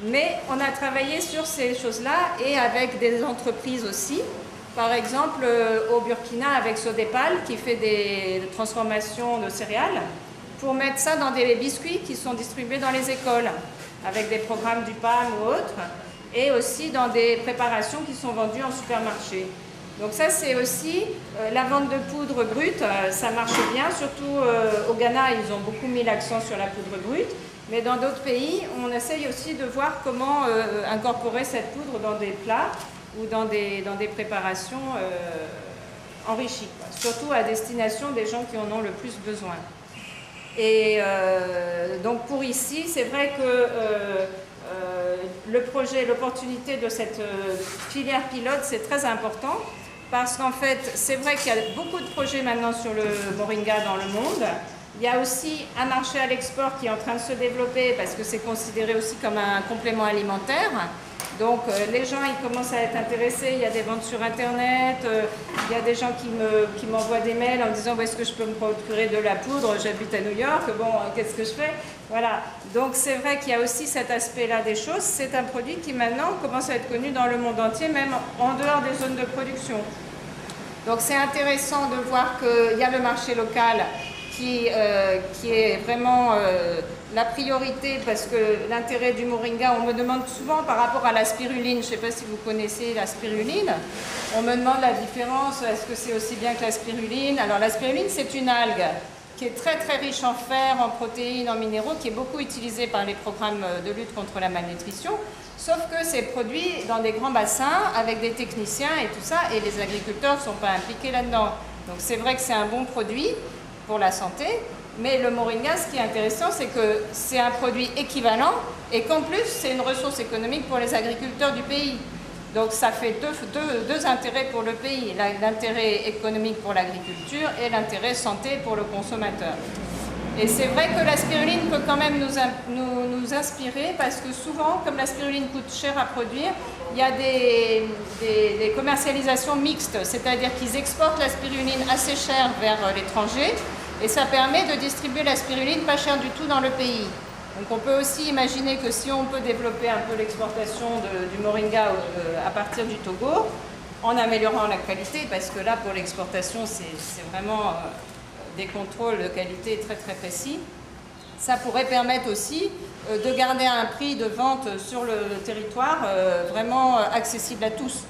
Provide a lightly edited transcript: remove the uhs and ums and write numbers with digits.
Mais on a travaillé sur ces choses-là et avec des entreprises aussi. Par exemple, au Burkina, avec Sodepal, qui fait des transformations de céréales, pour mettre ça dans des biscuits qui sont distribués dans les écoles, avec des programmes du PAM ou autres, et aussi dans des préparations qui sont vendues en supermarché. Donc ça, c'est aussi la vente de poudre brute, ça marche bien, surtout au Ghana, ils ont beaucoup mis l'accent sur la poudre brute, mais dans d'autres pays, on essaye aussi de voir comment incorporer cette poudre dans des plats ou dans des préparations enrichies, quoi. Surtout à destination des gens qui en ont le plus besoin. Et donc pour ici, c'est vrai que le projet, l'opportunité de cette filière pilote, c'est très important parce qu'en fait, c'est vrai qu'il y a beaucoup de projets maintenant sur le moringa dans le monde. Il y a aussi un marché à l'export qui est en train de se développer parce que c'est considéré aussi comme un complément alimentaire. Donc les gens, ils commencent à être intéressés, il y a des ventes sur Internet, il y a des gens qui m'envoient des mails en disant où est-ce que je peux me procurer de la poudre, j'habite à New York, bon, qu'est-ce que je fais? Voilà, donc c'est vrai qu'il y a aussi cet aspect-là des choses. C'est un produit qui maintenant commence à être connu dans le monde entier, même en dehors des zones de production. Donc c'est intéressant de voir qu'il y a le marché local qui est vraiment la priorité, parce que l'intérêt du moringa, on me demande souvent par rapport à la spiruline, je ne sais pas si vous connaissez la spiruline, on me demande la différence, est-ce que c'est aussi bien que la spiruline? Alors la spiruline, c'est une algue qui est très très riche en fer, en protéines, en minéraux, qui est beaucoup utilisée par les programmes de lutte contre la malnutrition, sauf que c'est produit dans des grands bassins avec des techniciens et tout ça, et les agriculteurs ne sont pas impliqués là-dedans. Donc c'est vrai que c'est un bon produit pour la santé, mais le moringa, ce qui est intéressant, c'est que c'est un produit équivalent et qu'en plus, c'est une ressource économique pour les agriculteurs du pays. Donc ça fait deux intérêts pour le pays, l'intérêt économique pour l'agriculture et l'intérêt santé pour le consommateur. Et c'est vrai que la spiruline peut quand même nous inspirer, parce que souvent, comme la spiruline coûte cher à produire, il y a des commercialisations mixtes, c'est-à-dire qu'ils exportent la spiruline assez chère vers l'étranger, et ça permet de distribuer la spiruline pas chère du tout dans le pays. Donc on peut aussi imaginer que si on peut développer un peu l'exportation du moringa à partir du Togo, en améliorant la qualité, parce que là pour l'exportation c'est vraiment des contrôles de qualité très très précis, ça pourrait permettre aussi de garder un prix de vente sur le territoire vraiment accessible à tous.